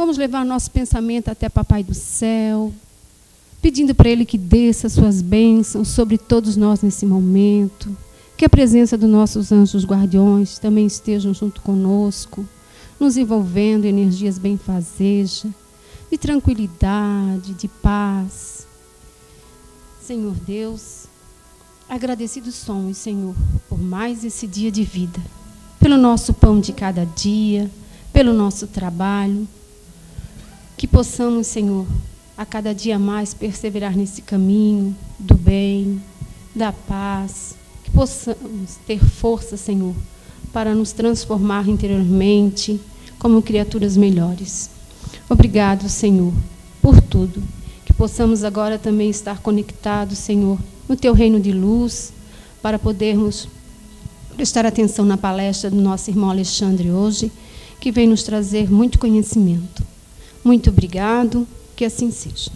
Vamos levar nosso pensamento até Papai do Céu, pedindo para Ele que desça suas bênçãos sobre todos nós nesse momento, que a presença dos nossos anjos guardiões também estejam junto conosco, nos envolvendo em energias benfazejas, de tranquilidade, de paz. Senhor Deus, agradecidos somos, Senhor, por mais esse dia de vida, pelo nosso pão de cada dia, pelo nosso trabalho, que possamos, Senhor, a cada dia mais perseverar nesse caminho do bem, da paz, que possamos ter força, Senhor, para nos transformar interiormente como criaturas melhores. Obrigado, Senhor, por tudo. Que possamos agora também estar conectados, Senhor, no Teu reino de luz, para podermos prestar atenção na palestra do nosso irmão Alexandre hoje, que vem nos trazer muito conhecimento. Muito obrigado, que assim seja.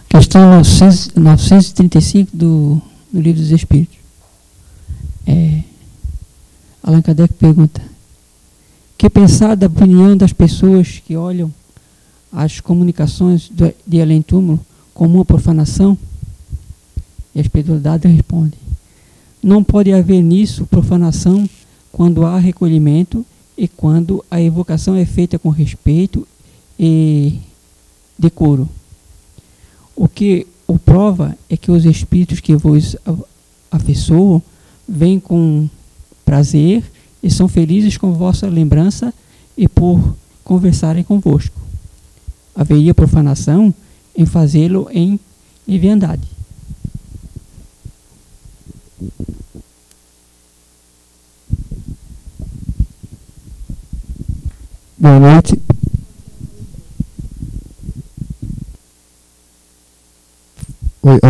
Questão 935 do Livro dos Espíritos. Allan Kardec pergunta: que pensar da opinião das pessoas que olham as comunicações de além-túmulo como uma profanação? E a espiritualidade responde: não pode haver nisso profanação quando há recolhimento e quando a evocação é feita com respeito e decoro. O que o prova é que os espíritos que vos afeiçoam vêm com prazer e são felizes com vossa lembrança e por conversarem convosco. Haveria profanação em fazê-lo em leviandade. Boa noite. Oi,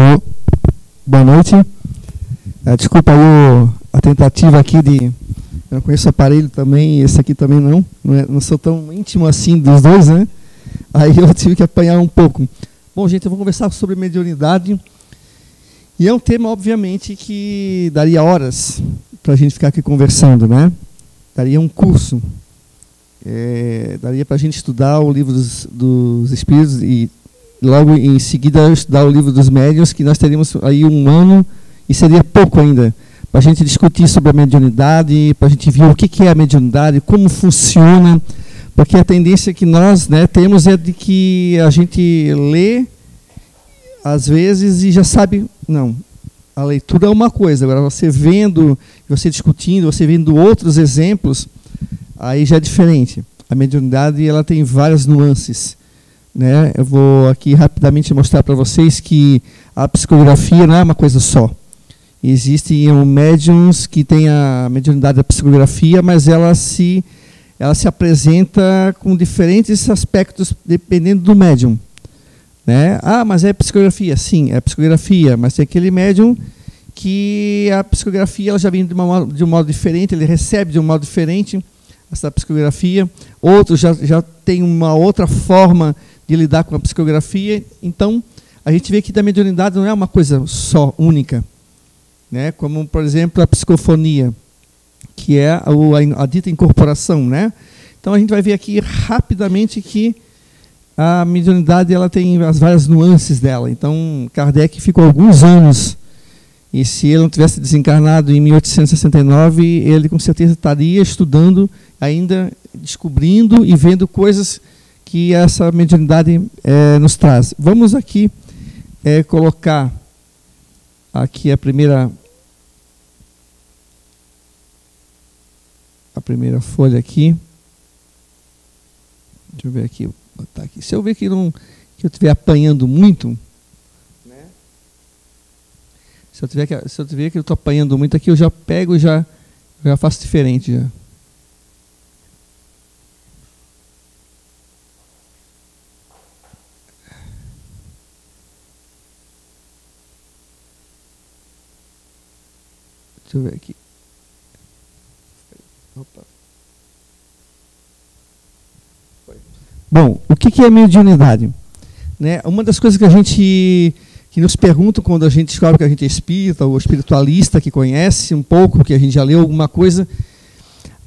boa noite. Desculpa aí a tentativa aqui de... Eu não conheço o aparelho também, esse aqui também não sou tão íntimo assim dos dois, né? Aí eu tive que apanhar um pouco. Bom, gente, eu vou conversar sobre mediunidade. E é um tema, obviamente, que daria horas para a gente ficar aqui conversando, né? Daria um curso. Daria para a gente estudar o livro dos Espíritos e logo em seguida estudar o livro dos médiuns, que nós teríamos aí um ano, e seria pouco ainda, para a gente discutir sobre a mediunidade, para a gente ver o que é a mediunidade, como funciona, porque a tendência que nós, né, temos é de que a gente lê, às vezes, e já sabe, não, a leitura é uma coisa, agora você vendo, você discutindo, você vendo outros exemplos, aí já é diferente. A mediunidade, ela tem várias nuances, né? Eu vou aqui rapidamente mostrar para vocês que a psicografia não é uma coisa só. Existem médiums que têm a mediunidade da psicografia, mas ela se apresenta com diferentes aspectos dependendo do médium, né? Ah, mas é psicografia. Sim, é psicografia, mas tem aquele médium que a psicografia ela já vem de um modo diferente, ele recebe de um modo diferente essa psicografia. Outros já tem uma outra forma de lidar com a psicografia. Então, a gente vê que a mediunidade não é uma coisa só, única, né? Como, por exemplo, a psicofonia, que é a dita incorporação, né? Então, a gente vai ver aqui rapidamente que a mediunidade ela tem as várias nuances dela. Então, Kardec ficou alguns anos, e se ele não tivesse desencarnado em 1869, ele com certeza estaria estudando, ainda descobrindo e vendo coisas que essa mediunidade nos traz. Vamos aqui colocar aqui a primeira primeira folha aqui. Deixa eu ver aqui, vou botar aqui. Se eu ver que eu estiver apanhando muito, né? Se eu tiver que eu estou apanhando muito aqui, eu já pego e já faço diferente já. Deixa eu ver aqui. Opa. Bom, o que é mediunidade? Né? Uma das coisas que nos perguntam quando a gente descobre que a gente é espírita ou espiritualista, que conhece um pouco, que a gente já leu alguma coisa,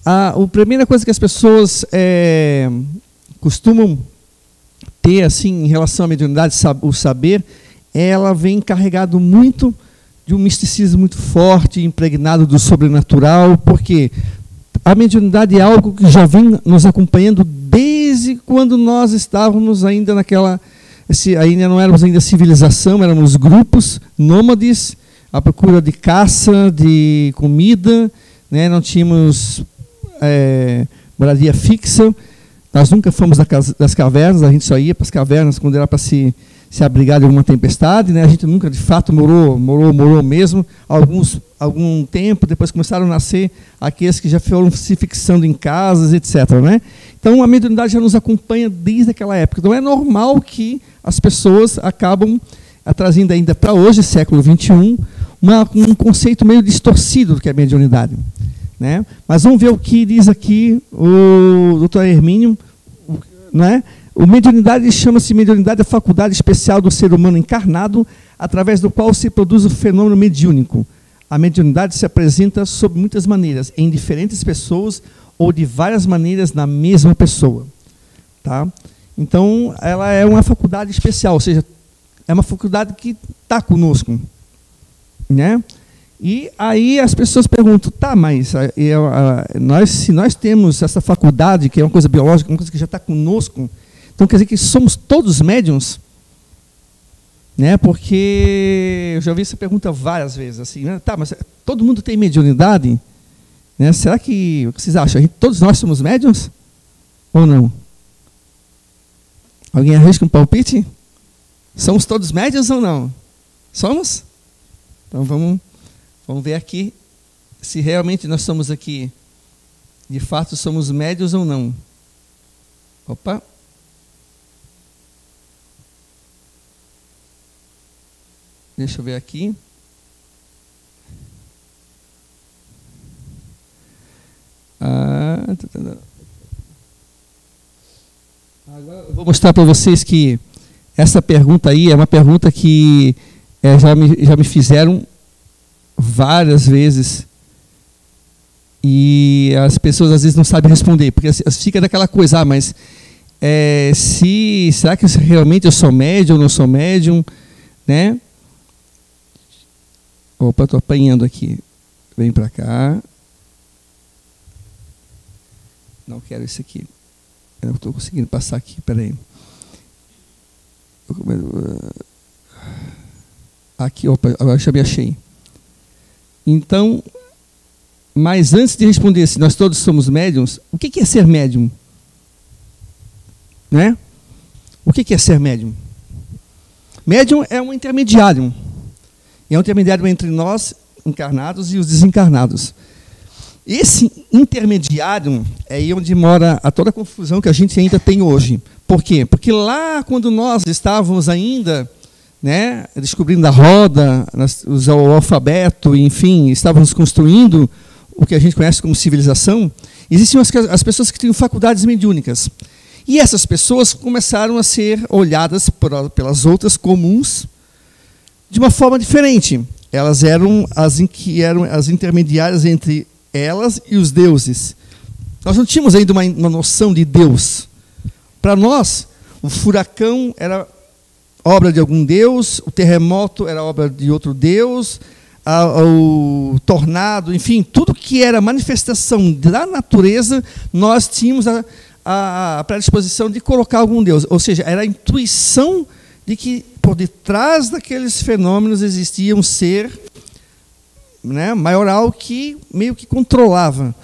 a primeira coisa que as pessoas costumam ter assim, em relação à mediunidade, o saber, ela vem carregado muito de um misticismo muito forte, impregnado do sobrenatural, porque a mediunidade é algo que já vem nos acompanhando desde quando nós estávamos ainda ainda não éramos ainda civilização, éramos grupos nômades, à procura de caça, de comida, né? Não tínhamos moradia fixa, nós nunca fomos das cavernas, a gente só ia para as cavernas quando era para se abrigar de alguma tempestade, né? A gente nunca de fato morou mesmo, algum tempo, depois começaram a nascer aqueles que já foram se fixando em casas, etc. Né? Então a mediunidade já nos acompanha desde aquela época. Então é normal que as pessoas acabam trazendo ainda para hoje, século XXI, um conceito meio distorcido do que é mediunidade. Né? Mas vamos ver o que diz aqui o Dr. Hermínio, né? O mediunidade chama-se mediunidade a faculdade especial do ser humano encarnado, através do qual se produz o fenômeno mediúnico. A mediunidade se apresenta sob muitas maneiras, em diferentes pessoas ou de várias maneiras na mesma pessoa. Tá? Então, ela é uma faculdade especial, ou seja, é uma faculdade que está conosco. Né? E aí as pessoas perguntam, tá, mas se nós temos essa faculdade, que é uma coisa biológica, uma coisa que já está conosco, então quer dizer que somos todos médiuns? Né? Porque eu já ouvi essa pergunta várias vezes, assim, né? Tá, mas todo mundo tem mediunidade? Né? Será que, o que vocês acham? Todos nós somos médiuns? Ou não? Alguém arrisca um palpite? Somos todos médiuns ou não? Somos? Então vamos ver aqui se realmente nós somos aqui, de fato somos médiuns ou não. Opa! Deixa eu ver aqui. Agora eu vou mostrar para vocês que essa pergunta aí é uma pergunta que já me fizeram várias vezes e as pessoas às vezes não sabem responder, porque fica daquela coisa, mas será que realmente eu sou médium ou não sou médium, né? Opa, estou apanhando aqui. Vem para cá. Não quero isso aqui. Eu não estou conseguindo passar aqui, espera aí. Aqui, opa, agora já me achei. Então, mas antes de responder se nós todos somos médiums, o que é ser médium? Né? O que é ser médium? Médium é um intermediário. É um intermediário entre nós, encarnados, e os desencarnados. Esse intermediário é aí onde mora toda a confusão que a gente ainda tem hoje. Por quê? Porque lá, quando nós estávamos ainda, né, descobrindo a roda, o alfabeto, enfim, estávamos construindo o que a gente conhece como civilização, existiam as pessoas que tinham faculdades mediúnicas. E essas pessoas começaram a ser olhadas pelas outras comuns de uma forma diferente. Elas eram as intermediárias entre elas e os deuses. Nós não tínhamos ainda uma noção de Deus. Para nós, o furacão era obra de algum deus, o terremoto era obra de outro deus, o tornado, enfim, tudo que era manifestação da natureza, nós tínhamos a predisposição de colocar algum deus. Ou seja, era a intuição de que por detrás daqueles fenômenos existia um ser, né, maioral que meio que controlava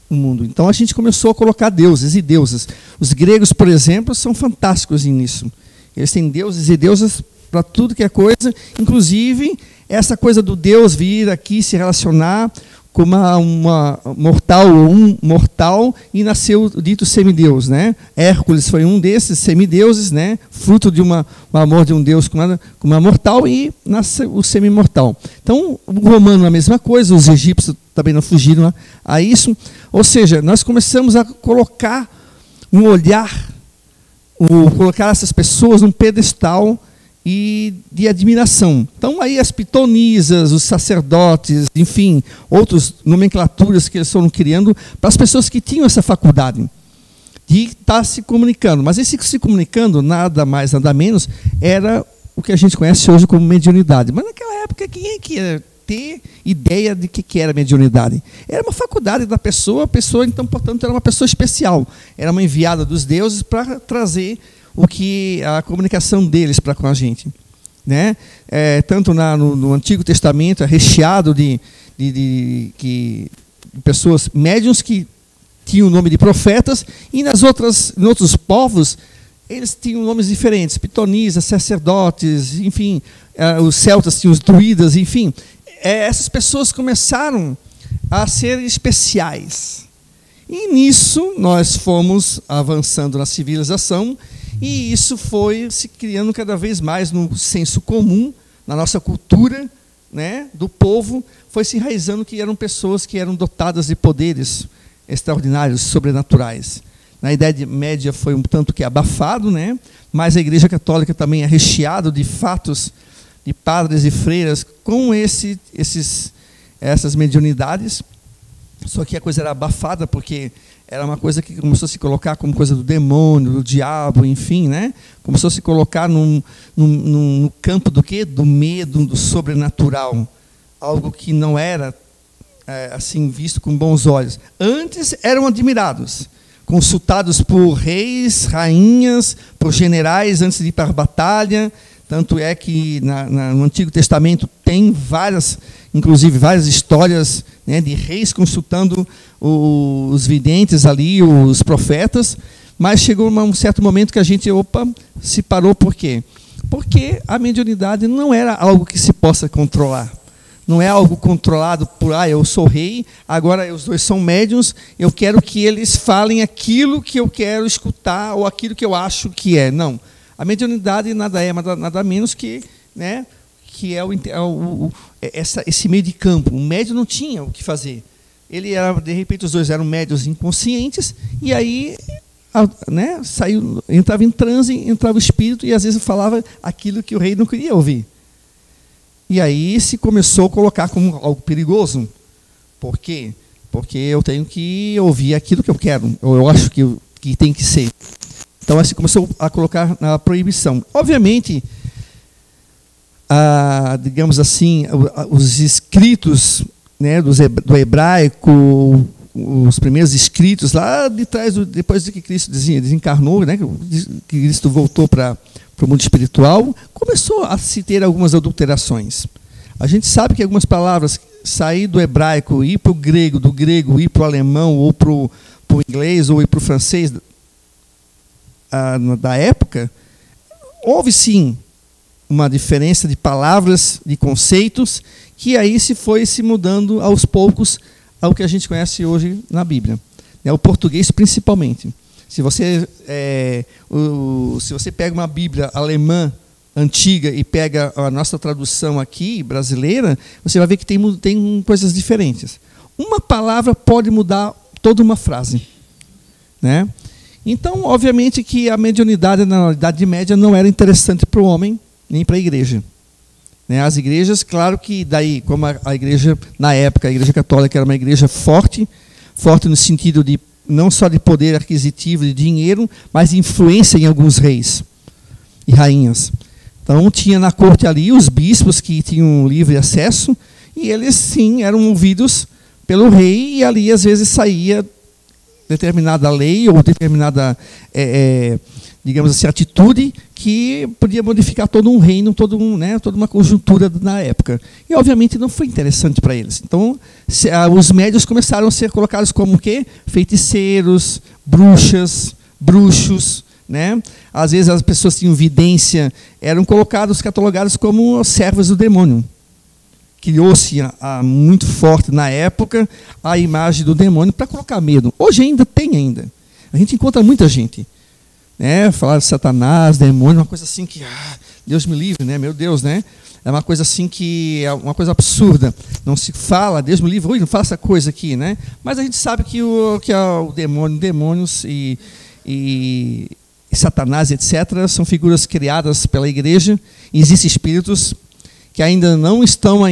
o mundo. Então a gente começou a colocar deuses e deusas. Os gregos, por exemplo, são fantásticos nisso. Eles têm deuses e deusas para tudo que é coisa, inclusive essa coisa do Deus vir aqui se relacionar como uma mortal ou um mortal, e nasceu o dito semideus, né? Hércules foi um desses semideuses, né? Fruto de um amor de um deus com uma mortal, e nasceu o semimortal. Então, o romano a mesma coisa, os egípcios também não fugiram a isso. Ou seja, nós começamos a colocar um olhar, colocar essas pessoas num pedestal e de admiração. Então, aí as pitonisas, os sacerdotes, enfim, outras nomenclaturas que eles foram criando para as pessoas que tinham essa faculdade de estar se comunicando. Mas esse se comunicando, nada mais, nada menos, era o que a gente conhece hoje como mediunidade. Mas naquela época, quem é que ia ter ideia de que era mediunidade? Era uma faculdade da pessoa, a pessoa, então, portanto, era uma pessoa especial. Era uma enviada dos deuses para trazer a comunicação deles para com a gente, né? Tanto no Antigo Testamento é recheado de pessoas médiuns que tinham o nome de profetas, e em outros povos eles tinham nomes diferentes, pitonisas, sacerdotes, enfim, os celtas tinham os druidas, enfim, essas pessoas começaram a ser especiais, e nisso nós fomos avançando na civilização. E isso foi se criando cada vez mais no senso comum, na nossa cultura, né, do povo, foi se enraizando que eram pessoas que eram dotadas de poderes extraordinários, sobrenaturais. Na Idade Média foi um tanto que abafado, né, mas a Igreja Católica também é recheada de fatos de padres e freiras com essas mediunidades, só que a coisa era abafada porque era uma coisa que começou a se colocar como coisa do demônio, do diabo, enfim, né? Começou a se colocar no campo do quê? Do medo, do sobrenatural. Algo que não era assim visto com bons olhos. Antes eram admirados, consultados por reis, rainhas, por generais antes de ir para a batalha. Tanto é que no Antigo Testamento tem inclusive várias histórias, né, de reis consultando os videntes ali, os profetas, mas chegou um certo momento que a gente, se parou. Por quê? Porque a mediunidade não era algo que se possa controlar. Não é algo controlado por, eu sou rei, agora os dois são médiuns, eu quero que eles falem aquilo que eu quero escutar ou aquilo que eu acho que é. Não. A mediunidade nada menos que, né, que esse meio de campo. O médium não tinha o que fazer. Ele era, de repente, os dois eram médiuns inconscientes, e aí, né, entrava em transe, entrava o espírito, e às vezes falava aquilo que o rei não queria ouvir. E aí se começou a colocar como algo perigoso. Por quê? Porque eu tenho que ouvir aquilo que eu quero, ou eu acho que tem que ser. Então, assim, começou a colocar na proibição. Obviamente, digamos assim, os escritos, né, do hebraico, os primeiros escritos lá de trás, depois de que Cristo desencarnou, né, que Cristo voltou para o mundo espiritual, começou a se ter algumas adulterações. A gente sabe que algumas palavras sair do hebraico, ir para o grego, do grego ir para o alemão, ou para o inglês, ou ir para o francês, da época, houve sim uma diferença de palavras, de conceitos, que aí se foi se mudando aos poucos ao que a gente conhece hoje na Bíblia, o português principalmente. Se você pega uma Bíblia alemã antiga e pega a nossa tradução aqui, brasileira, você vai ver que tem coisas diferentes. Uma palavra pode mudar toda uma frase, né? Então, obviamente que a mediunidade na Idade Média não era interessante para o homem, nem para a igreja. As igrejas, claro que daí, como a igreja, na época, a Igreja Católica era uma igreja forte no sentido de não só de poder aquisitivo, de dinheiro, mas de influência em alguns reis e rainhas. Então, tinha na corte ali os bispos que tinham livre acesso, e eles, sim, eram ouvidos pelo rei, e ali, às vezes, saía determinada lei ou determinada, digamos assim, atitude que podia modificar todo um reino, toda uma conjuntura na época. E, obviamente, não foi interessante para eles. Então, os médiuns começaram a ser colocados como o quê? Feiticeiros, bruxas, bruxos, né? Às vezes as pessoas tinham vidência, eram catalogados como servos do demônio. criou-se muito forte na época a imagem do demônio para colocar medo. Hoje ainda tem ainda. A gente encontra muita gente, né? Falar de Satanás, demônio, uma coisa assim que, Deus me livre, né? Meu Deus, né? É uma coisa assim que é uma coisa absurda. Não se fala, Deus me livre, não fala essa coisa aqui, né? Mas a gente sabe que o demônio, demônios e Satanás, etc., são figuras criadas pela igreja. Existem espíritos que ainda não estão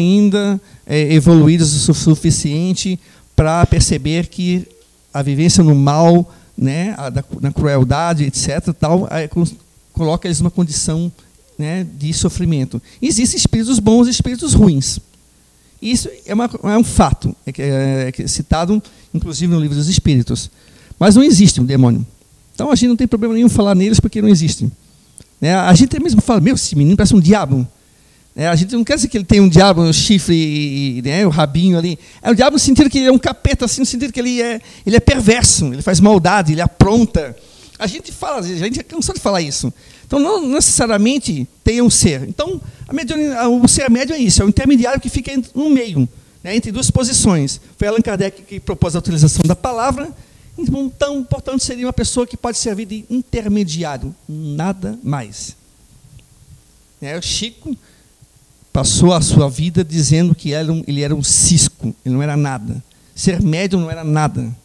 evoluídos o suficiente para perceber que a vivência no mal, né, na crueldade, etc., tal, coloca eles numa condição, né, de sofrimento. Existem espíritos bons e espíritos ruins. Isso é um fato, é citado, inclusive, no livro dos Espíritos. Mas não existe um demônio. Então, a gente não tem problema nenhum falar neles, porque não existem. Né? A gente mesmo fala, esse menino parece um diabo. A gente não quer dizer que ele tem um diabo, um chifre e né, o rabinho ali. É o diabo no sentido que ele é um capeta, assim, no sentido que ele é perverso, ele faz maldade, ele apronta. A gente é cansado de falar isso. Então, não necessariamente tem um ser. Então, o ser médio é isso, é o intermediário que fica no meio, né, entre duas posições. Foi Allan Kardec que propôs a utilização da palavra. Então, portanto, seria uma pessoa que pode servir de intermediário, nada mais. O Chico passou a sua vida dizendo que ele era um cisco, ele não era nada. Ser médium não era nada.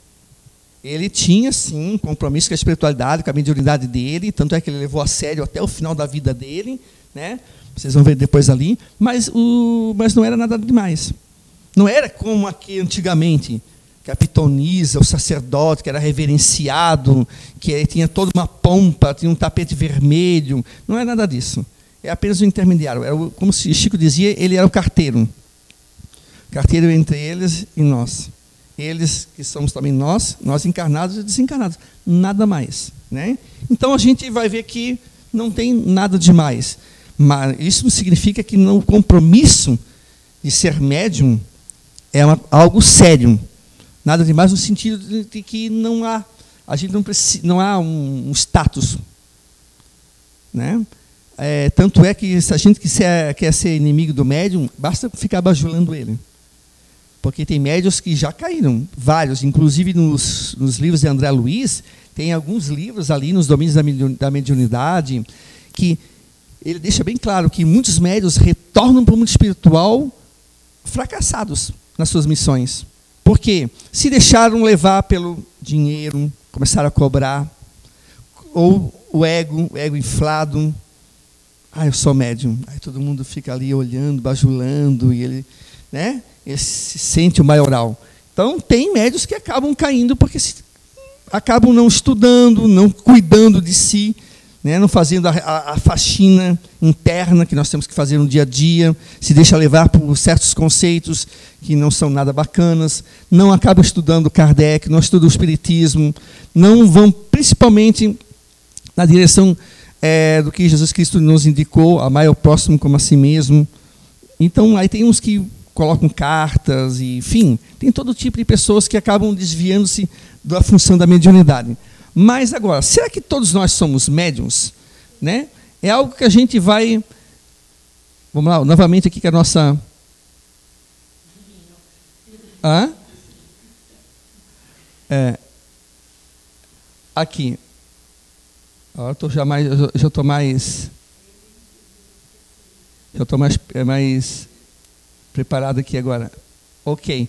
Ele tinha, sim, um compromisso com a espiritualidade, com a mediunidade dele, tanto é que ele levou a sério até o final da vida dele, né? Vocês vão ver depois ali, mas não era nada demais. Não era como aqui antigamente, que a pitonisa, o sacerdote, que era reverenciado, que tinha toda uma pompa, tinha um tapete vermelho. Não é nada disso. É apenas um intermediário. Como Chico dizia, ele era o carteiro. Carteiro entre eles e nós. Eles que somos também nós encarnados e desencarnados. Nada mais. Né? Então a gente vai ver que não tem nada demais. Mas isso não significa que o compromisso de ser médium é algo sério. Nada demais no sentido de que não há, a gente não há um status. Né? Tanto é que se a gente quer ser inimigo do médium, basta ficar bajulando ele. Porque tem médiuns que já caíram, vários, inclusive nos livros de André Luiz, tem alguns livros ali nos domínios da mediunidade, que ele deixa bem claro que muitos médiuns retornam para o mundo espiritual fracassados nas suas missões. Por quê? Se deixaram levar pelo dinheiro, começaram a cobrar, ou o ego inflado. Eu sou médium. Aí todo mundo fica ali olhando, bajulando, e ele se sente o maioral. Então, tem médiuns que acabam caindo porque acabam não estudando, não cuidando de si, né, não fazendo a faxina interna que nós temos que fazer no dia a dia, se deixa levar por certos conceitos que não são nada bacanas, não acabam estudando Kardec, não estudam o Espiritismo, não vão principalmente na direção do que Jesus Cristo nos indicou, amar o próximo como a si mesmo. Então, aí tem uns que colocam cartas, e, enfim, tem todo tipo de pessoas que acabam desviando-se da função da mediunidade. Mas agora, será que todos nós somos médiuns? Né? É algo que a gente vai... Vamos lá, novamente aqui com a nossa... Aqui. Agora eu já estou mais preparado aqui agora. Ok.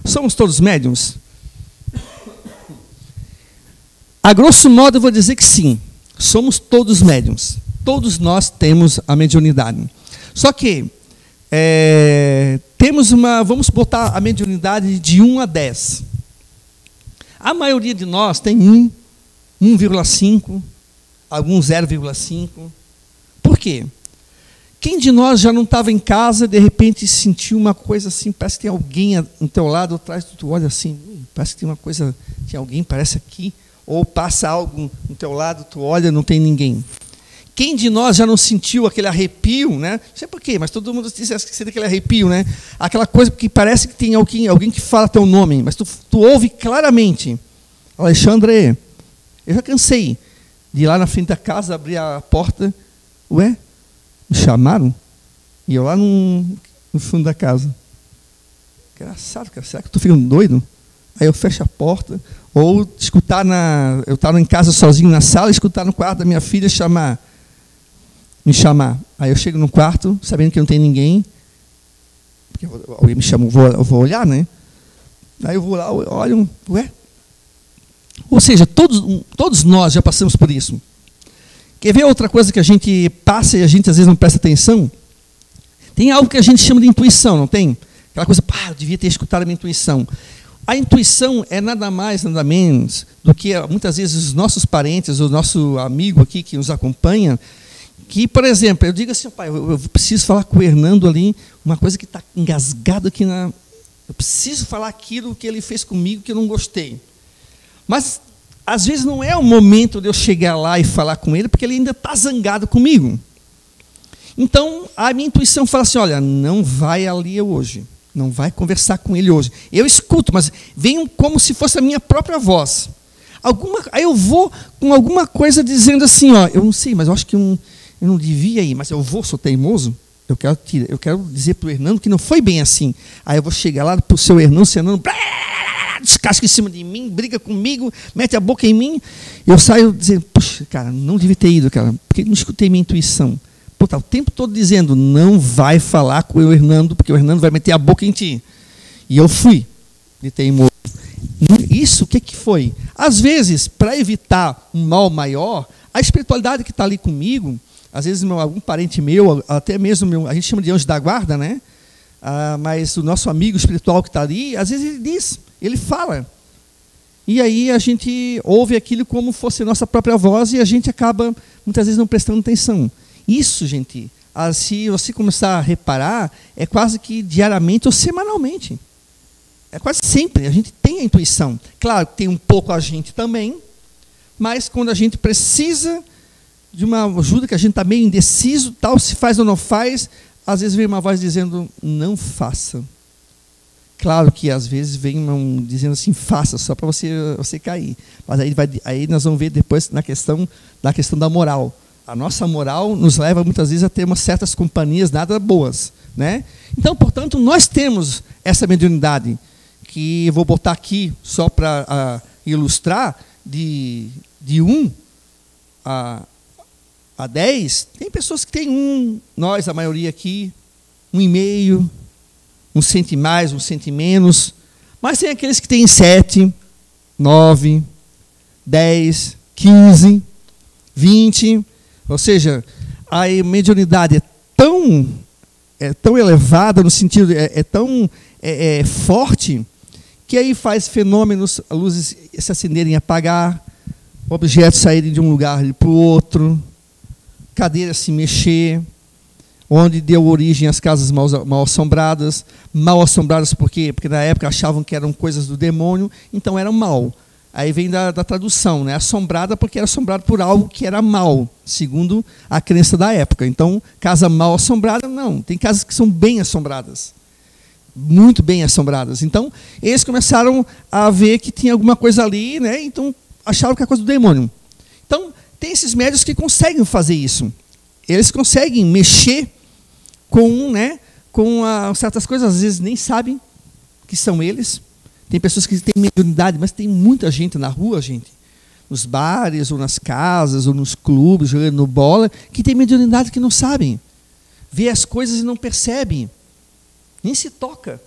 Somos todos médiuns? A grosso modo, eu vou dizer que sim. Somos todos médiuns. Todos nós temos a mediunidade. Só que vamos botar a mediunidade de 1 a 10. A maioria de nós tem 1, 1,5, alguns 0,5. Por quê? Quem de nós já não estava em casa, de repente sentiu uma coisa assim, parece que tem alguém ao teu lado, atrás, tu olha assim, parece que tem uma coisa, tem alguém, parece aqui, ou passa algo no teu lado, tu olha, não tem ninguém. Quem de nós já não sentiu aquele arrepio, né? Não sei por quê, mas todo mundo diz aquele arrepio, né? Aquela coisa que parece que tem alguém que fala teu nome, mas tu ouve claramente. Alexandre, eu já cansei de ir lá na frente da casa, abrir a porta. Ué, me chamaram? E eu lá no fundo da casa. Engraçado, cara, será que eu estou ficando doido? Aí eu fecho a porta, ou escutar eu estava em casa sozinho na sala, escutar no quarto da minha filha me chamar. Aí eu chego no quarto, sabendo que não tem ninguém, porque alguém me chama, eu vou olhar, né? Aí eu vou lá, olho, ué? Ou seja, todos nós já passamos por isso. Quer ver outra coisa que a gente passa e a gente às vezes não presta atenção? Tem algo que a gente chama de intuição, não tem? Aquela coisa, eu devia ter escutado a minha intuição. A intuição é nada mais, nada menos do que, muitas vezes, os nossos parentes, o nosso amigo aqui que nos acompanha, que, por exemplo, eu digo assim, pai, eu preciso falar com o Hernando ali, uma coisa que está engasgado aqui na... Eu preciso falar aquilo que ele fez comigo que eu não gostei. Mas, às vezes, não é o momento de eu chegar lá e falar com ele, porque ele ainda está zangado comigo. Então, a minha intuição fala assim, olha, não vai ali hoje. Não vai conversar com ele hoje. Eu escuto, mas vem como se fosse a minha própria voz. Aí eu vou com alguma coisa dizendo assim, eu não sei, mas eu acho que eu não devia ir, mas eu sou teimoso. Eu quero dizer para o Hernando que não foi bem assim. Aí eu vou chegar lá para o seu Hernando, descasca em cima de mim, briga comigo, mete a boca em mim. Eu saio dizendo, puxa, cara, não devia ter ido, cara, porque não escutei minha intuição. Tá o tempo todo dizendo, não vai falar com o Hernando, porque o Hernando vai meter a boca em ti. E eu fui de teimoso. Isso, o que foi? Às vezes, para evitar um mal maior, a espiritualidade que está ali comigo, às vezes algum parente meu, até mesmo a gente chama de anjo da guarda, né? Mas o nosso amigo espiritual que está ali, às vezes ele fala. E aí a gente ouve aquilo como fosse a nossa própria voz e a gente acaba, muitas vezes, não prestando atenção. Isso, gente, se você começar a reparar, é quase que diariamente ou semanalmente. É quase sempre, a gente tem a intuição. Claro que tem um pouco a gente também, mas quando a gente precisa de uma ajuda, que a gente está meio indeciso, tal, se faz ou não faz, às vezes vem uma voz dizendo, não faça. Claro que às vezes vem dizendo assim, faça, só para você cair. Mas aí nós vamos ver depois na questão da moral. A nossa moral nos leva muitas vezes a ter certas companhias nada boas, né? Então, portanto, nós temos essa mediunidade, que eu vou botar aqui só para ilustrar, de 1 a 10, tem pessoas que têm 1, nós, a maioria aqui, 1,5, um sente mais, um sente menos, mas tem aqueles que têm 7, 9, 10, 15, 20... Ou seja, a mediunidade é tão elevada, no sentido, é tão forte, que aí faz fenômenos, luzes se acenderem e apagar, objetos saírem de um lugar para o outro, cadeiras se mexer, onde deu origem às casas mal assombradas. Mal assombradas por quê? Porque na época achavam que eram coisas do demônio, então eram mal. Aí vem da tradução, né? Assombrada porque era assombrado por algo que era mal, segundo a crença da época. Então, casa mal assombrada, não. Tem casas que são bem assombradas, muito bem assombradas. Então, eles começaram a ver que tinha alguma coisa ali, né? Então, acharam que era coisa do demônio. Então, tem esses médiuns que conseguem fazer isso. Eles conseguem mexer com certas coisas, às vezes nem sabem que são eles. Tem pessoas que têm mediunidade, mas tem muita gente na rua, gente, nos bares, ou nas casas, ou nos clubes, jogando bola, que tem mediunidade que não sabem. Vê as coisas e não percebe. Nem se toca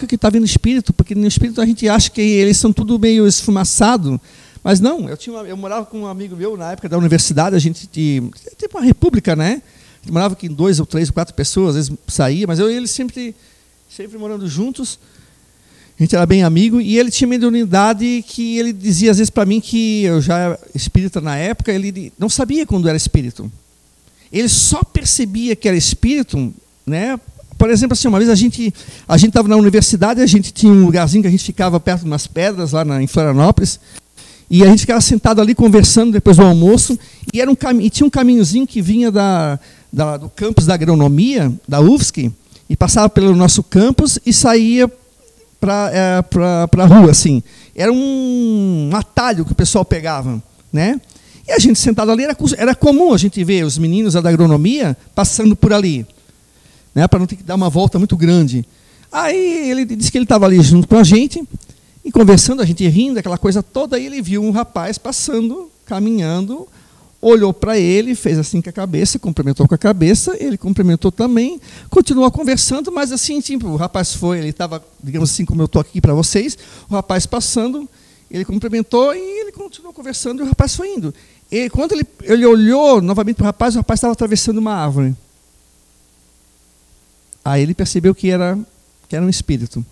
que está vendo espírito, porque no espírito a gente acha que eles são tudo meio esfumaçado. Mas não, eu morava com um amigo meu na época da universidade, a gente tinha tipo uma república, né? A gente morava aqui em 2 ou 3 ou 4 pessoas, às vezes saía, mas eu e ele sempre morando juntos. A gente era bem amigo, e ele tinha mediunidade que ele dizia às vezes para mim que eu já era espírita na época, ele não sabia quando era espírito. Ele só percebia que era espírito, né? Por exemplo, assim, uma vez a gente estava na universidade, a gente tinha um lugarzinho que a gente ficava perto de umas pedras lá em Florianópolis, e a gente ficava sentado ali conversando depois do almoço, e tinha um caminhozinho que vinha do campus da agronomia, da UFSC, e passava pelo nosso campus e saía para a rua, assim. Era um atalho que o pessoal pegava, né? E a gente sentado ali, era comum a gente ver os meninos da agronomia passando por ali. né, para não ter que dar uma volta muito grande. Aí ele disse que ele estava ali junto com a gente, e conversando, a gente rindo, aquela coisa toda, aí ele viu um rapaz passando, caminhando, olhou para ele, fez assim com a cabeça, cumprimentou com a cabeça, ele cumprimentou também, continuou conversando, mas assim, tipo, o rapaz foi, ele estava, digamos assim, como eu estou aqui para vocês, o rapaz passando, ele cumprimentou e ele continuou conversando e o rapaz foi indo. E quando ele olhou novamente para o rapaz estava atravessando uma árvore. Aí ele percebeu que era um espírito.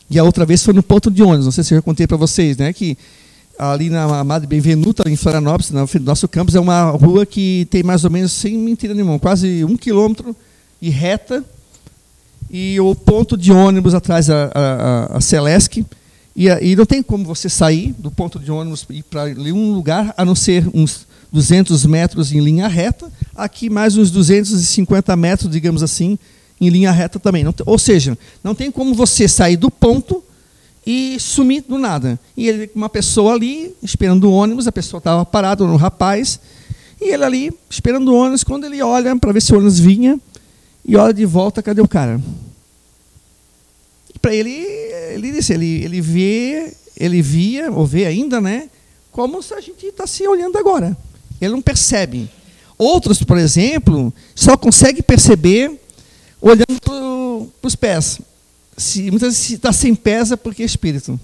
E a outra vez foi no ponto de ônibus, não sei se eu já contei para vocês, né, que ali na Madre Benvenuta, em Florianópolis, no nosso campus, é uma rua que tem mais ou menos, sem mentira nenhuma, quase 1 quilômetro e reta, e o ponto de ônibus atrás, a Celesc, e não tem como você sair do ponto de ônibus e ir para um lugar, a não ser uns 200 metros em linha reta, aqui mais uns 250 metros, digamos assim, em linha reta também. Não, ou seja, não tem como você sair do ponto e sumir do nada. E ele, uma pessoa ali, esperando o ônibus, a pessoa estava parada, um rapaz, e ele ali, esperando o ônibus, quando ele olha para ver se o ônibus vinha, e olha de volta, cadê o cara? E para ele disse, ele via, ou vê ainda, né, como se a gente está se olhando agora. Ele não percebe. Outros, por exemplo, só conseguem perceber olhando para os pés. Muitas vezes se está sem pés é porque é espírito.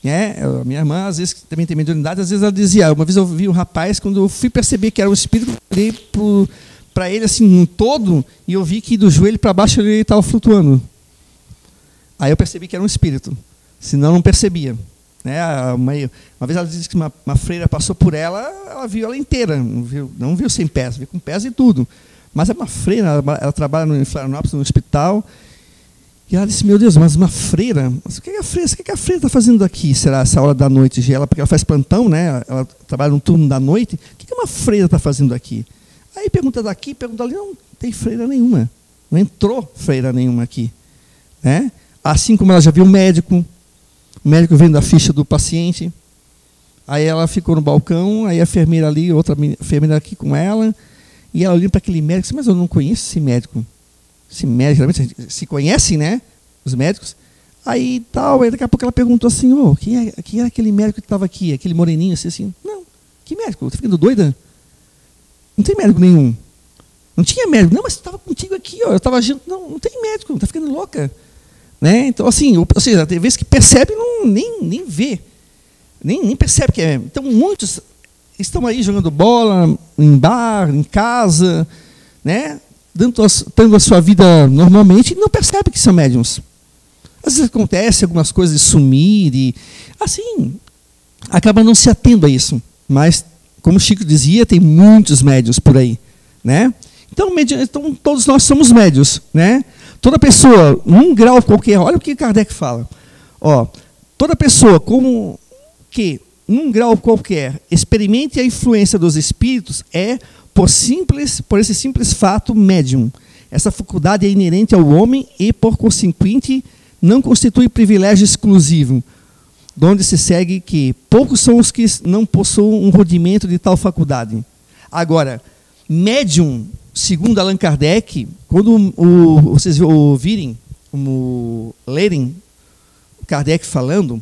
A minha irmã, às vezes, também tem mediunidade, às vezes ela dizia, uma vez eu vi um rapaz, quando eu fui perceber que era um espírito, eu olhei para ele assim, um todo, e eu vi que do joelho para baixo ele estava flutuando. Aí eu percebi que era um espírito, senão não percebia. Uma vez ela disse que uma freira passou por ela viu ela inteira, não viu sem pés, viu com pés e tudo. Mas é uma freira, ela trabalha em Florianópolis, no hospital, e ela disse, meu Deus, mas uma freira? Mas o que a freira está fazendo aqui, será, essa hora da noite? Porque ela faz plantão, né? Ela trabalha no turno da noite. O que uma freira está fazendo aqui? Aí pergunta daqui, pergunta ali, não tem freira nenhuma. Não entrou freira nenhuma aqui. Né? Assim como ela já viu o médico vendo a ficha do paciente, aí ela ficou no balcão, aí a enfermeira ali, outra enfermeira aqui com ela, e ela olhou para aquele médico e disse, mas eu não conheço esse médico. Esse médico, geralmente se conhecem, né? Os médicos. Aí daqui a pouco ela perguntou assim, quem é aquele médico que estava aqui? Aquele moreninho assim? Não, que médico? Está ficando doida? Não tem médico nenhum. Não tinha médico. Não, mas estava contigo aqui, eu estava junto. Não tem médico, está ficando louca. Né? Então, assim, ou seja, tem vezes que percebe e nem vê. Nem percebe que é. Então, muitos estão aí jogando bola, em bar, em casa, né? Dando a sua vida normalmente e não percebe que são médiums. Às vezes acontece algumas coisas de sumir e, assim, acaba não se atendo a isso. Mas, como o Chico dizia, tem muitos médiuns por aí. Né? Então, todos nós somos médiuns. Né? Toda pessoa, num grau qualquer, olha o que Kardec fala. Toda pessoa como que, num grau qualquer, experimente a influência dos espíritos por esse simples fato, médium. Essa faculdade é inerente ao homem e, por consequente, não constitui privilégio exclusivo, donde se segue que poucos são os que não possuem um rudimento de tal faculdade. Agora, médium, segundo Allan Kardec, quando vocês ouvirem, lerem Kardec falando,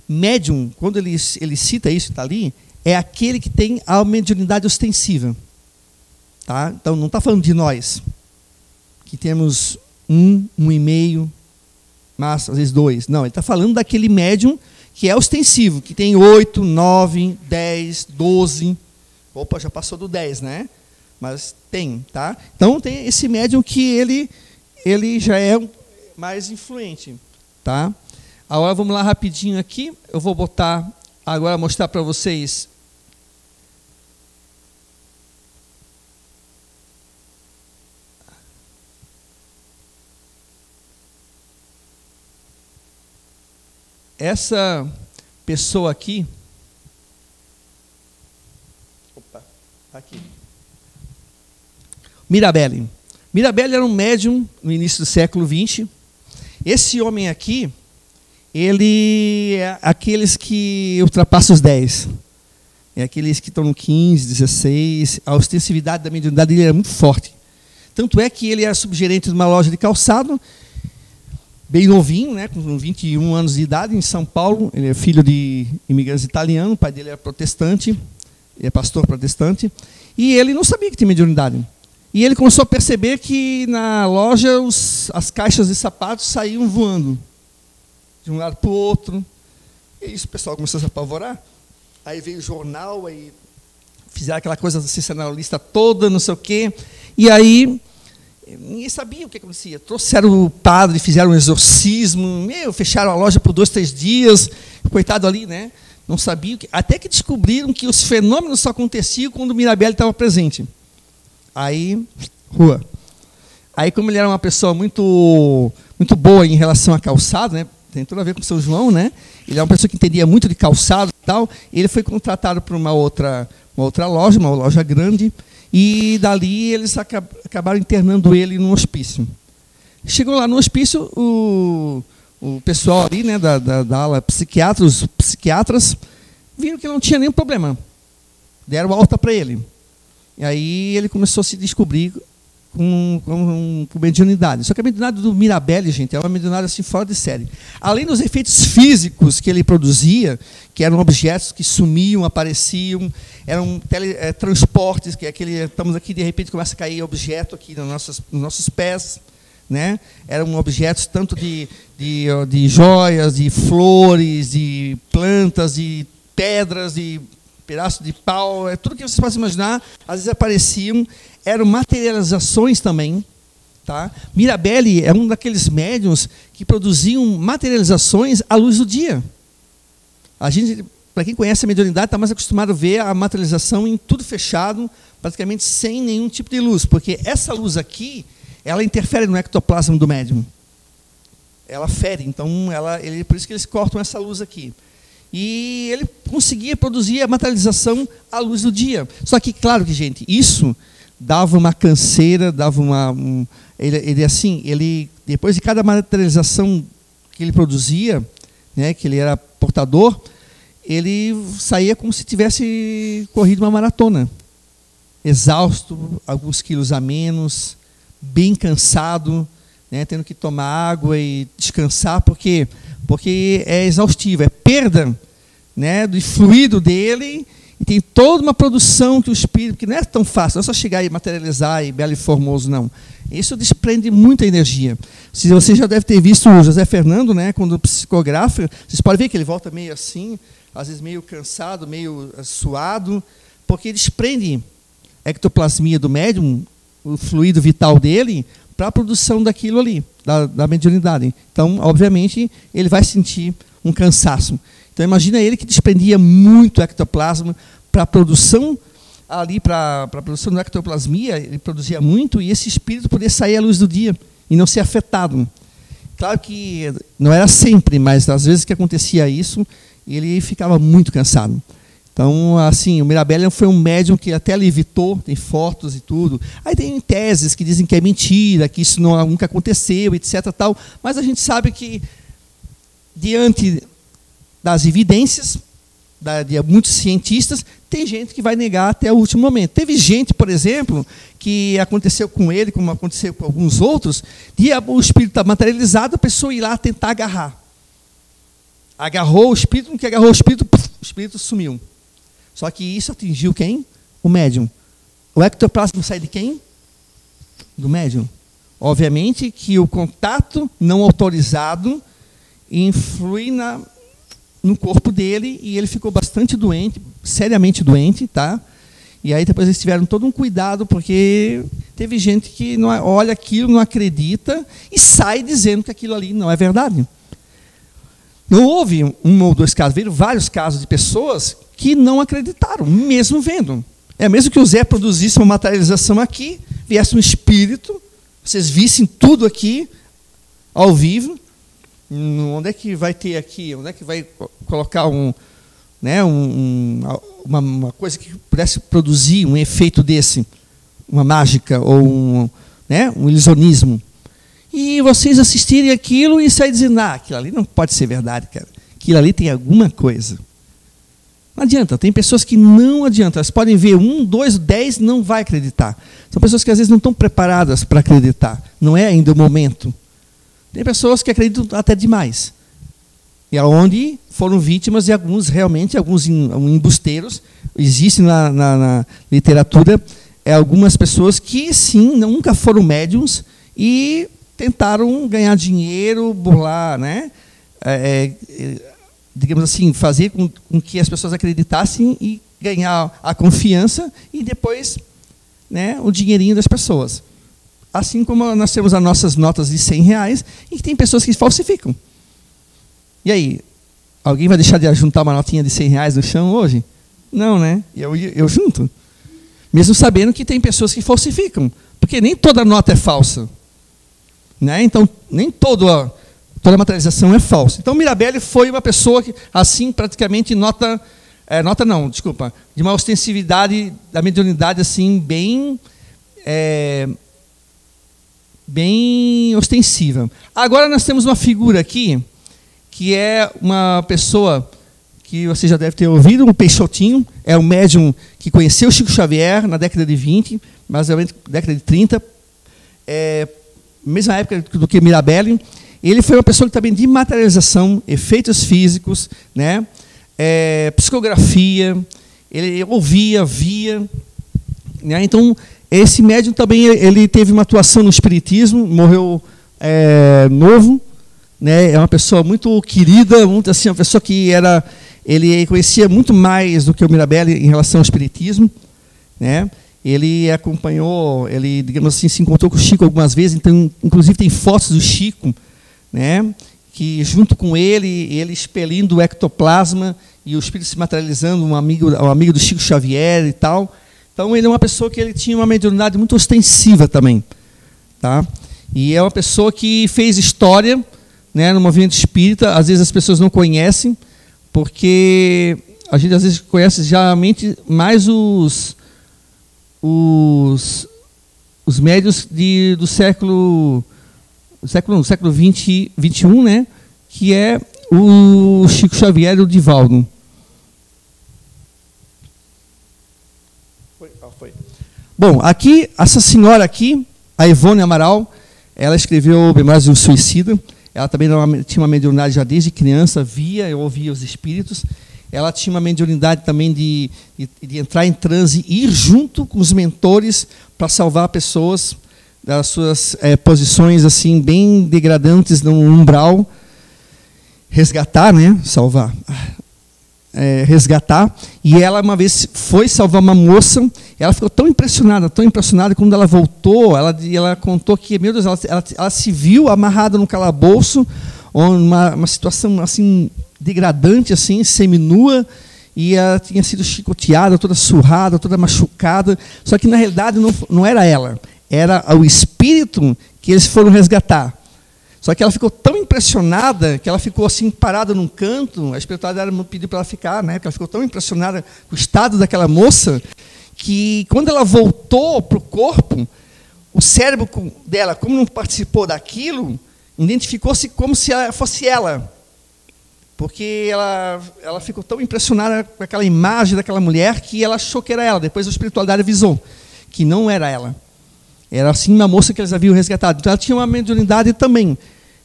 médium, quando ele cita isso, está ali, é aquele que tem a mediunidade ostensiva. Tá? Então, não está falando de nós, que temos 1,5, mas às vezes 2. Não, ele está falando daquele médium que é ostensivo, que tem 8, 9, 10, 12. Opa, já passou do 10, né? Mas tem, tá? Então, tem esse médium que ele já é mais influente. Tá? Agora, vamos lá rapidinho aqui. Eu vou mostrar para vocês. Essa pessoa aqui, aqui, Mirabelle. Mirabelle era um médium no início do século XX. Esse homem aqui, ele é aqueles que ultrapassam os 10. É aqueles que estão no 15, 16. A ostensividade da mediunidade dele era muito forte. Tanto é que ele era subgerente de uma loja de calçado, bem novinho, né, com 21 anos de idade, em São Paulo. Ele é filho de imigrantes italianos, o pai dele era protestante, ele é pastor protestante, e ele não sabia que tinha mediunidade. E ele começou a perceber que na loja as caixas de sapatos saíam voando, de um lado para o outro. E isso o pessoal começou a se apavorar. Aí veio o jornal, aí fizeram aquela coisa sensacionalista toda, não sei o quê. E aí ninguém sabia o que acontecia. Trouxeram o padre, fizeram um exorcismo, fecharam a loja por 2, 3 dias. Coitado ali, né? Não sabia. Até que descobriram que os fenômenos só aconteciam quando o Mirabelli estava presente. Aí, rua. Aí, como ele era uma pessoa muito boa em relação a calçado, né? Tem tudo a ver com o São João, né? Ele é uma pessoa que entendia muito de calçado e tal. Ele foi contratado por uma outra loja, uma loja grande, e dali eles acabaram internando ele num hospício. Chegou lá no hospício, o pessoal ali, né, da ala psiquiatra, os psiquiatras, viram que não tinha nenhum problema. Deram alta para ele. E aí ele começou a se descobrir com mediunidade. Só que a mediunidade do Mirabelli, gente, é uma mediunidade assim, fora de série. Além dos efeitos físicos que ele produzia, que eram objetos que sumiam, apareciam, eram transportes, que estamos aqui, de repente começa a cair objeto aqui nos nossos pés, né? Eram objetos tanto de joias, de flores, de plantas, de pedras, de pedaço de pau, tudo que vocês possam imaginar, às vezes apareciam, eram materializações também. Tá? Mirabelli é um daqueles médiuns que produziam materializações à luz do dia. A gente, para quem conhece a mediunidade, está mais acostumado a ver a materialização em tudo fechado, praticamente sem nenhum tipo de luz, porque essa luz aqui, ela interfere no ectoplasma do médium. Ela fere, então, por isso que eles cortam essa luz aqui. E ele conseguia produzir a materialização à luz do dia. Só que, claro que, gente, isso dava uma canseira, dava ele depois de cada materialização que ele produzia, né, que ele era portador, ele saía como se tivesse corrido uma maratona. Exausto, alguns quilos a menos, bem cansado, né, tendo que tomar água e descansar, porque é exaustivo, é perda, né, do fluido dele, e tem toda uma produção que o espírito, que não é tão fácil, não é só chegar e materializar e belo e formoso, não. Isso desprende muita energia. Se você já deve ter visto o José Fernando, né, quando psicografa, vocês podem ver que ele volta meio assim, às vezes meio cansado, meio suado, porque desprende a ectoplasmia do médium, o fluido vital dele, para a produção daquilo ali, da mediunidade. Então, obviamente, ele vai sentir um cansaço. Então, imagina ele que desprendia muito ectoplasma para a produção, ali para a produção da ectoplasmia, ele produzia muito, e esse espírito poder sair à luz do dia e não ser afetado. Claro que não era sempre, mas às vezes que acontecia isso, ele ficava muito cansado. Então, assim, o Mirabelli foi um médium que até levitou, tem fotos e tudo. Aí tem teses que dizem que é mentira, que isso nunca aconteceu, etc. Tal. Mas a gente sabe que, diante das evidências de muitos cientistas, tem gente que vai negar até o último momento. Teve gente, por exemplo, que aconteceu com ele, como aconteceu com alguns outros, de o espírito está materializado, a pessoa ir lá tentar agarrar. Agarrou o espírito, não que agarrou o espírito sumiu. Só que isso atingiu quem? O médium. O ectoplasma sai de quem? Do médium. Obviamente que o contato não autorizado influi no corpo dele, e ele ficou bastante doente, seriamente doente, tá? E aí depois eles tiveram todo um cuidado, porque teve gente que não olha aquilo, não acredita e sai dizendo que aquilo ali não é verdade. Não houve um ou dois casos, viram vários casos de pessoas que não acreditaram, mesmo vendo. É mesmo que o Zé produzisse uma materialização aqui, viesse um espírito, vocês vissem tudo aqui, ao vivo, onde é que vai ter aqui, onde é que vai colocar uma coisa que pudesse produzir um efeito desse, uma mágica ou um ilusionismo. E vocês assistirem aquilo e saírem dizendo, aquilo ali não pode ser verdade, cara. Aquilo ali tem alguma coisa. Não adianta, tem pessoas que não adianta. Elas podem ver 1, 2, 10, não vai acreditar. São pessoas que às vezes não estão preparadas para acreditar. Não é ainda o momento. Tem pessoas que acreditam até demais. E aonde foram vítimas de alguns embusteiros. Existe na literatura algumas pessoas que, sim, nunca foram médiums e tentaram ganhar dinheiro, burlar, né? Digamos assim, fazer com que as pessoas acreditassem e ganhar a confiança e depois, né, o dinheirinho das pessoas. Assim como nós temos as nossas notas de R$100 e que tem pessoas que falsificam. E aí, alguém vai deixar de juntar uma notinha de R$100 no chão hoje? Não, né? Eu junto. Mesmo sabendo que tem pessoas que falsificam. Porque nem toda nota é falsa. Né? Então, nem toda materialização é falsa. Então, Mirabelle foi uma pessoa que, assim, praticamente de uma ostensividade da mediunidade, assim, bem ostensiva. Agora nós temos uma figura aqui, que é uma pessoa que você já deve ter ouvido, um Peixotinho, é um médium que conheceu Chico Xavier na década de 20, mais ou menos década de 30, mesma época do que Mirabelle. Ele foi uma pessoa que também de materialização, efeitos físicos, né? Psicografia, ele ouvia, via. Né? Então, esse médium também ele teve uma atuação no espiritismo, morreu novo. Né? É uma pessoa muito querida, muito, assim, uma pessoa que ele conhecia muito mais do que o Mirabelle em relação ao espiritismo. Né? Ele acompanhou, digamos assim, se encontrou com o Chico algumas vezes, então, inclusive tem fotos do Chico, né, que junto com ele expelindo o ectoplasma e o espírito se materializando, um amigo do Chico Xavier e tal. Então ele é uma pessoa que ele tinha uma mediunidade muito ostensiva também, tá? E é uma pessoa que fez história, né, no movimento espírita. Às vezes as pessoas não conhecem, porque a gente às vezes conhece geralmente mais os médiuns do século XX, XXI, né? Que é o Chico Xavier e o Divaldo. Foi. Bom, aqui, essa senhora aqui, a Ivone Amaral, ela escreveu Memórias de um Suicida. Ela também tinha uma mediunidade já desde criança, ouvia os espíritos. Ela tinha uma mediunidade também de entrar em transe e ir junto com os mentores para salvar pessoas das suas posições assim bem degradantes no umbral, resgatar, né? Salvar, resgatar. E ela uma vez foi salvar uma moça. Ela ficou tão impressionada quando ela voltou. Ela contou que, meu Deus, ela se viu amarrada num calabouço, uma situação assim degradante, assim, seminua. E ela tinha sido chicoteada, toda surrada, toda machucada. Só que na realidade não era ela. Era o espírito que eles foram resgatar. Só que ela ficou tão impressionada que ela ficou assim parada num canto. A espiritualidade pediu para ela ficar, né? Porque ela ficou tão impressionada com o estado daquela moça que quando ela voltou para o corpo, o cérebro dela, como não participou daquilo, identificou-se como se ela fosse ela. Porque ela ficou tão impressionada com aquela imagem daquela mulher que ela achou que era ela. Depois a espiritualidade avisou que não era ela. Era assim uma moça que eles haviam resgatado. Então ela tinha uma mediunidade também.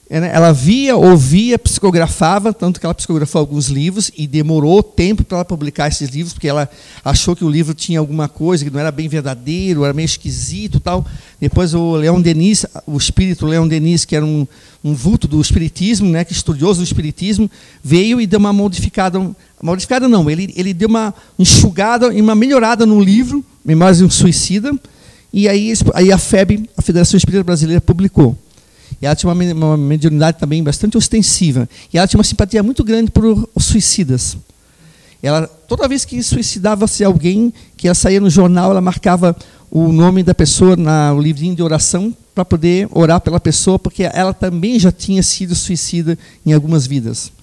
Ela via, ouvia, psicografava, tanto que ela psicografou alguns livros e demorou tempo para ela publicar esses livros, porque ela achou que o livro tinha alguma coisa que não era bem verdadeiro, era meio esquisito, tal. Depois o Leon Denis, o espírito Leon Denis, que era um vulto do espiritismo, né, que estudioso do espiritismo, veio e deu uma modificada não, ele deu uma enxugada e uma melhorada no livro Memórias de um Suicida. E aí a FEB, a Federação Espírita Brasileira, publicou. E ela tinha uma mediunidade também bastante ostensiva. E ela tinha uma simpatia muito grande por os suicidas. Toda vez que suicidava-se alguém, que ela saía no jornal, ela marcava o nome da pessoa no livrinho de oração para poder orar pela pessoa, porque ela também já tinha sido suicida em algumas vidas.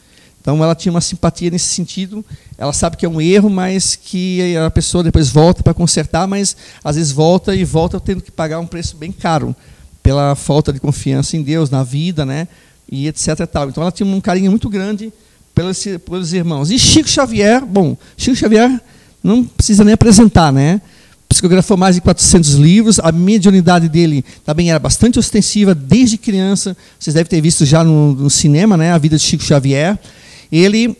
Então ela tinha uma simpatia nesse sentido. Ela sabe que é um erro, mas que a pessoa depois volta para consertar, mas às vezes volta tendo que pagar um preço bem caro pela falta de confiança em Deus, na vida, né? E etc. Tal. Então ela tinha um carinho muito grande pelos irmãos. E Chico Xavier, bom, Chico Xavier não precisa nem apresentar, né? Psicografou mais de 400 livros, a mediunidade dele também era bastante ostensiva desde criança. Vocês devem ter visto já no cinema, né, a vida de Chico Xavier. Ele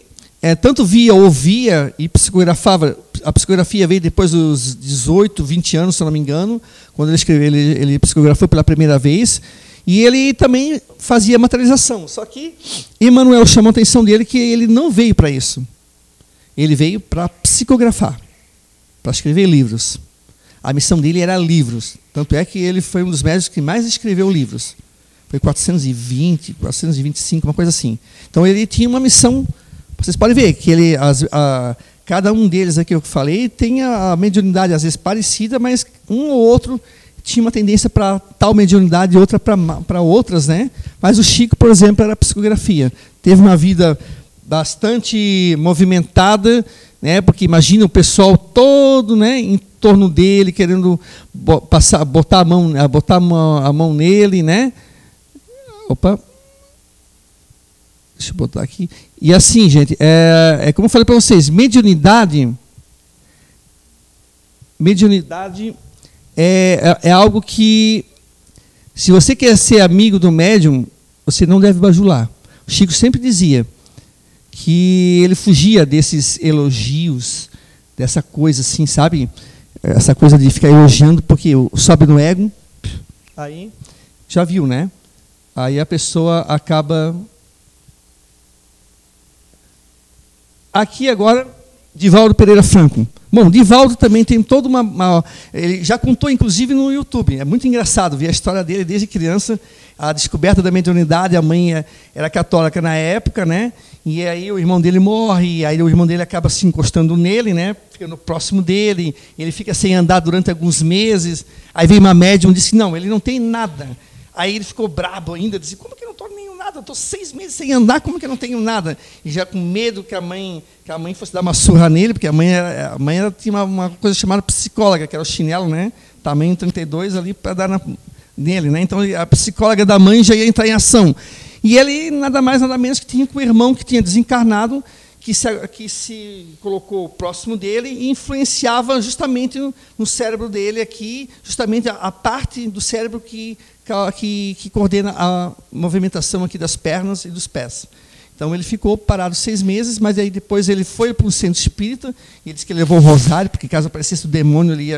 tanto via, ouvia e psicografava. A psicografia veio depois dos 18, 20 anos, se eu não me engano, quando ele escreveu, ele psicografou pela primeira vez. E ele também fazia materialização. Só que Emmanuel chamou a atenção dele que ele não veio para isso. Ele veio para psicografar, para escrever livros. A missão dele era livros. Tanto é que ele foi um dos médicos que mais escreveu livros. Foi 420, 425, uma coisa assim. Então ele tinha uma missão. Vocês podem ver que ele, cada um deles aqui que eu falei tem a mediunidade às vezes parecida, mas um ou outro tinha uma tendência para tal mediunidade e outra para outras, né? Mas o Chico, por exemplo, era psicografia. Teve uma vida bastante movimentada, né? Porque imagina o pessoal todo, né, em torno dele, querendo botar a mão nele, né? Opa. Deixa eu botar aqui. E assim, gente, como eu falei para vocês, mediunidade é algo que, se você quer ser amigo do médium, você não deve bajular. O Chico sempre dizia que ele fugia desses elogios, dessa coisa assim, sabe? Essa coisa de ficar elogiando, porque sobe no ego, aí, já viu, né? Aí a pessoa acaba... Aqui agora, Divaldo Pereira Franco. Bom, Divaldo também tem toda ele já contou, inclusive, no YouTube. É muito engraçado ver a história dele desde criança, a descoberta da mediunidade. A mãe era católica na época, né? E aí o irmão dele morre, e aí o irmão dele acaba se encostando nele, né? Ficando próximo dele. Ele fica sem andar durante alguns meses. Aí vem uma médium e disse, não, ele não tem nada. Aí ele ficou brabo ainda, disse, como que eu não tenho nada? Eu estou 6 meses sem andar, como que eu não tenho nada? E já com medo que a mãe fosse dar uma surra nele, porque a mãe tinha uma coisa chamada psicóloga, que era o chinelo, né? Tamanho 32 ali para dar nele, né? Então a psicóloga da mãe já ia entrar em ação. E ele, nada mais, nada menos que tinha com o irmão que tinha desencarnado, que se colocou próximo dele e influenciava justamente no cérebro dele aqui, justamente a parte do cérebro que coordena a movimentação aqui das pernas e dos pés. Então ele ficou parado 6 meses, mas aí depois ele foi para um centro espírita, e ele disse que ele levou o rosário, porque caso aparecesse o demônio, ele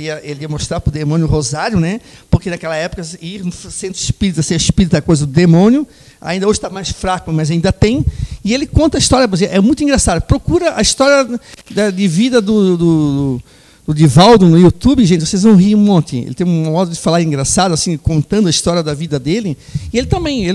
ia mostrar para o demônio o rosário, né? Porque naquela época ir no centro espírita, ser espírita é coisa do demônio. Ainda hoje está mais fraco, mas ainda tem. E ele conta a história, é muito engraçado. Procura a história de vida do Divaldo no YouTube, gente, vocês vão rir um monte. Ele tem um modo de falar engraçado, assim, contando a história da vida dele. E ele também,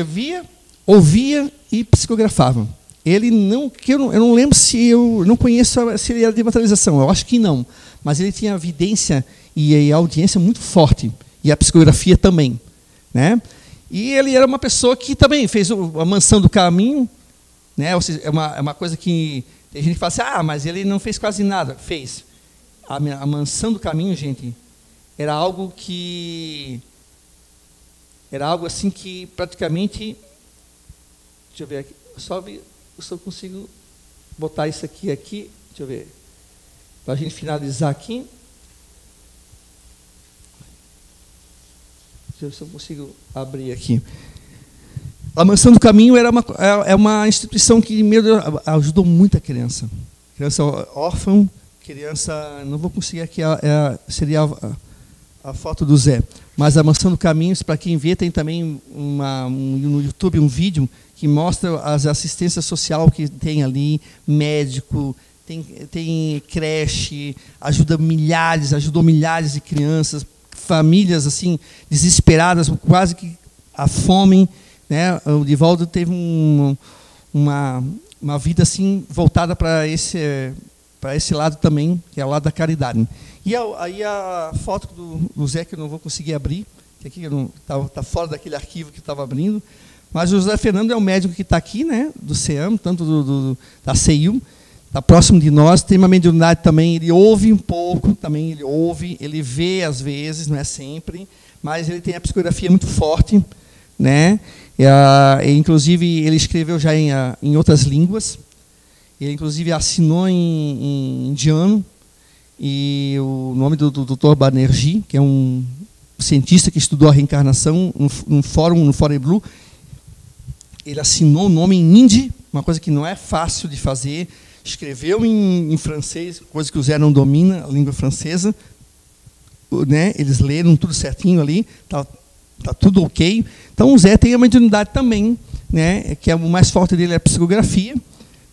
via, ouvia e psicografava. Ele não, eu não lembro eu não conheço se ele era de materialização, eu acho que não. Mas ele tinha a vidência e a audiência muito forte, e a psicografia também, né? E ele era uma pessoa que também fez a Mansão do Caminho, né? Ou seja, é uma coisa que tem gente que fala assim, mas ele não fez quase nada. Fez. A Mansão do Caminho, gente, era algo assim que praticamente, deixa eu ver aqui, só eu consigo botar isso aqui, deixa eu ver, para a gente finalizar aqui. Deixa eu ver se eu consigo abrir aqui. A Mansão do Caminho é uma instituição que, meu Deus, ajudou muita criança. Criança órfã, criança... Não vou conseguir aqui, seria a foto do Zé. Mas a Mansão do Caminho, para quem vê, tem também no YouTube um vídeo que mostra as assistências sociais que tem ali, médico, tem creche, ajudou milhares de crianças, famílias assim desesperadas, quase que a fome, né? O Divaldo teve uma vida assim voltada para esse lado também, que é o lado da caridade. E aí a foto do Zé, que eu não vou conseguir abrir, que aqui está fora daquele arquivo que estava abrindo, mas o José Fernando é um médico que está aqui, né? Do CEAM, tanto da CEIU, está próximo de nós, tem uma mediunidade também, ele ouve um pouco, também ele vê às vezes, não é sempre, mas ele tem a psicografia muito forte, né? Inclusive, ele escreveu já em outras línguas. Ele, inclusive, assinou em indiano. E o nome do Dr. Banerjee, que é um cientista que estudou a reencarnação no Fórum Blue, ele assinou o nome em hindi, uma coisa que não é fácil de fazer. Escreveu em francês, coisa que o Zé não domina, a língua francesa. Né? Eles leram tudo certinho ali, tá tudo ok. Então, o Zé tem a mediunidade também, né? Que é o mais forte dele é a psicografia.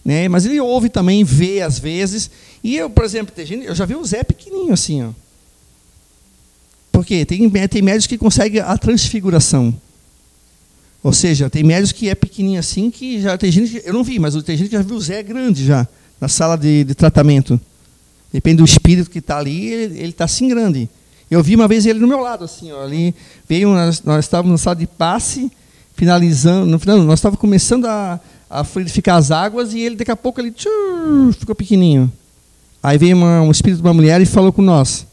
Né? Mas ele ouve também, vê às vezes. E eu, por exemplo, eu já vi o Zé pequenininho assim, ó. Porque tem médios que conseguem a transfiguração. Ou seja, tem médios que é pequenininho assim, que já tem gente que eu não vi, mas tem gente que já viu o Zé grande já na sala de tratamento. Depende do espírito que está ali, ele está assim grande. Eu vi uma vez ele no meu lado assim, ó, ali veio nós estávamos na sala de passe, finalizando, nós estávamos começando a fluidificar as águas, e ele, daqui a pouco, ele ficou pequenininho. Aí veio um espírito de uma mulher e falou com nós.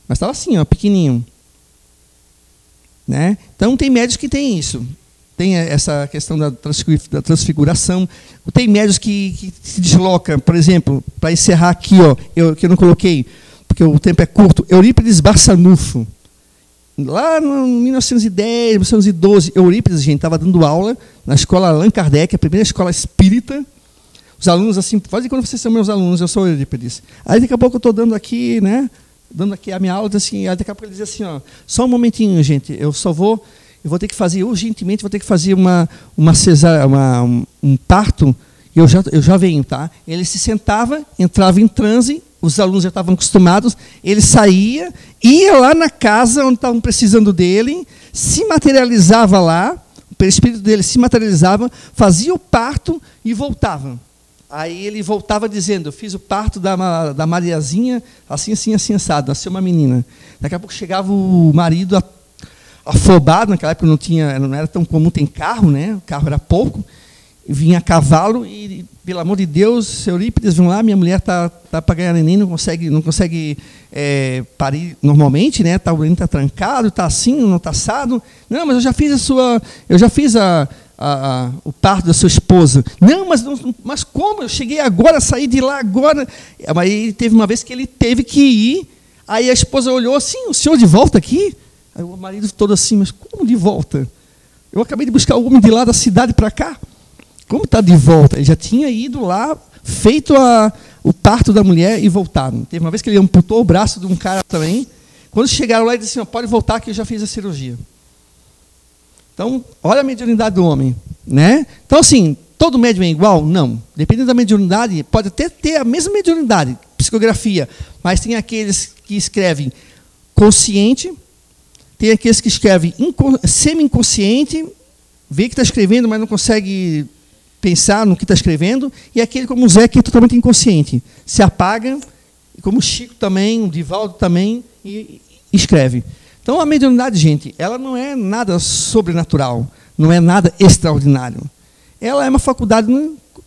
Mas estava assim, ó, pequenininho. Né? Então, tem médios que tem isso. Tem essa questão da transfiguração. Tem médios que se deslocam, por exemplo, para encerrar aqui, ó, que eu não coloquei, porque o tempo é curto, Eurípides Barçanufo. Lá em 1910, 1912, Eurípides, gente, estava dando aula na escola Allan Kardec, a primeira escola espírita. Os alunos, assim, fazem quando vocês são meus alunos, eu sou Eurípides. Aí, daqui a pouco, eu estou dando aqui, né? Dando aqui a minha aula, assim, aí, daqui a pouco ele diz assim, ó, só um momentinho, gente, eu vou ter que fazer, urgentemente, vou ter que fazer um parto, e eu já venho, tá? Ele se sentava, entrava em transe, os alunos já estavam acostumados, ele saía, ia lá na casa onde estavam precisando dele, se materializava lá, o perispírito dele se materializava, fazia o parto e voltava. Aí ele voltava dizendo, eu fiz o parto da Mariazinha, assim, assim, assim, assado, nasceu uma menina. Daqui a pouco chegava o marido afobado, naquela época não era tão comum ter carro, né? O carro era pouco, vinha a cavalo e, pelo amor de Deus, Eurípides, vão lá, minha mulher tá para ganhar neném, não consegue parir normalmente, né? O neném está trancado, está assim, não está assado. Não, mas eu já fiz o parto da sua esposa. Não, mas como? Eu cheguei agora, saí de lá agora. Aí teve uma vez que ele teve que ir, aí a esposa olhou assim, o senhor de volta aqui? Aí o marido todo assim, mas como de volta? Eu acabei de buscar o homem de lá da cidade para cá. Como está de volta? Ele já tinha ido lá, feito o parto da mulher e voltaram. Teve uma vez que ele amputou o braço de um cara também. Quando chegaram lá, ele disse assim, pode voltar que eu já fiz a cirurgia. Então, olha a mediunidade do homem. Né? Então, assim, todo médium é igual? Não. Dependendo da mediunidade, pode até ter a mesma mediunidade, psicografia, mas tem aqueles que escrevem consciente, tem aqueles que escrevem semi-inconsciente, vê que está escrevendo, mas não consegue pensar no que está escrevendo, e aquele como o Zé, que é totalmente inconsciente. Se apaga, como o Chico também, o Divaldo também, e escreve. Então, a mediunidade, gente, ela não é nada sobrenatural, não é nada extraordinário. Ela é uma faculdade,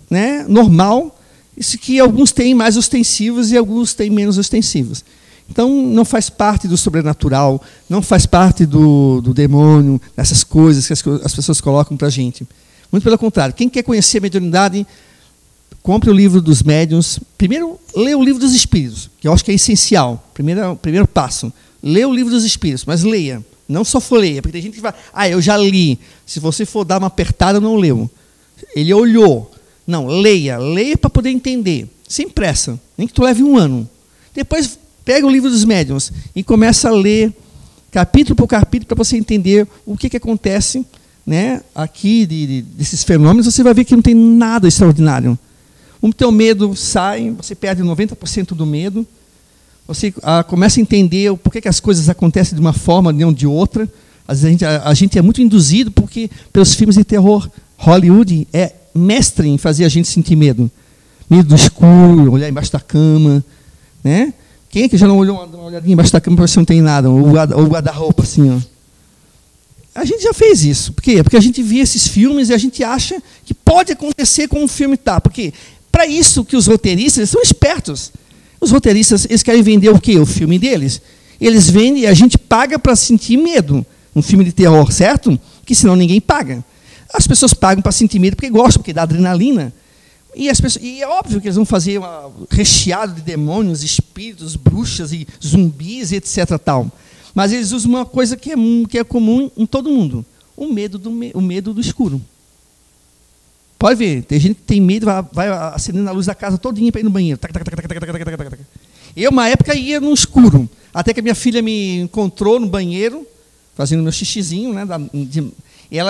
né, normal, isso que alguns têm mais ostensivos e alguns têm menos ostensivos. Então, não faz parte do sobrenatural, não faz parte do demônio, dessas coisas que as pessoas colocam para a gente. Muito pelo contrário. Quem quer conhecer a mediunidade, compre o livro dos médiuns. Primeiro, lê o livro dos espíritos, que eu acho que é essencial. Primeiro passo. Lê o livro dos espíritos, mas leia. Não só folheia, porque tem gente que vai, eu já li. Se você for dar uma apertada, não leu. Ele olhou. Não, leia para poder entender. Sem pressa, nem que tu leve 1 ano. Depois, pega o livro dos médiuns e começa a ler capítulo por capítulo para você entender o que acontece, né, aqui desses fenômenos. Você vai ver que não tem nada extraordinário. O teu medo sai, você perde 90% do medo. Você começa a entender o porquê que as coisas acontecem de uma forma, não de outra. Às vezes a gente é muito induzido porque pelos filmes de terror. Hollywood é mestre em fazer a gente sentir medo. Medo do escuro, olhar embaixo da cama. Né? Quem é que já não olhou uma olhadinha embaixo da cama para ver se não tem nada? Ou o guarda-roupa assim, ó. A gente já fez isso. Por quê? Porque a gente vê esses filmes e a gente acha que pode acontecer como o filme está. Porque para isso que os roteiristas eles são espertos. Os roteiristas eles querem vender o quê? O filme deles. Eles vendem e a gente paga para sentir medo. Um filme de terror, certo? porque senão ninguém paga. As pessoas pagam para sentir medo porque gostam, porque dá adrenalina. E é óbvio que eles vão fazer recheado de demônios, espíritos, bruxas e zumbis, e etc. Tal. Mas eles usam uma coisa que é comum em todo mundo: o medo do escuro. Pode ver, tem gente que tem medo, vai acendendo a luz da casa todinha para ir no banheiro. Eu, uma época, ia no escuro, até que a minha filha me encontrou no banheiro, fazendo meu xixizinho, né?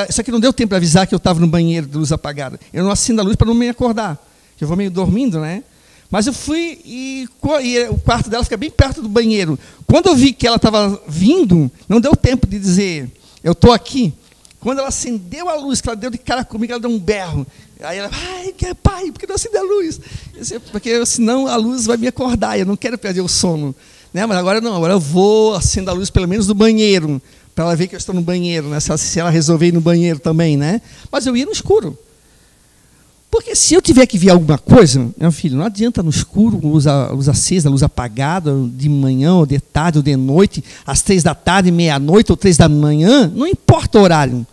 Só que não deu tempo para avisar que eu estava no banheiro de luz apagada. Eu não acendo a luz para não me acordar, que eu vou meio dormindo, né? Mas eu fui e o quarto dela fica bem perto do banheiro. Quando eu vi que ela estava vindo, não deu tempo de dizer, eu estou aqui. Quando ela acendeu a luz, que ela deu de cara comigo, ela deu um berro. Aí ela, pai, por que não acendeu a luz? Porque senão a luz vai me acordar, eu não quero perder o sono. Né? Mas agora não, agora eu vou acender a luz pelo menos do banheiro, para ela ver que eu estou no banheiro, né? Se ela resolver ir no banheiro também, né? Mas eu ia no escuro. Porque se eu tiver que ver alguma coisa, meu filho, não adianta no escuro, luz acesa, luz apagada, de manhã, ou de tarde, ou de noite, às 3 da tarde, meia-noite, ou 3 da manhã, não importa o horário.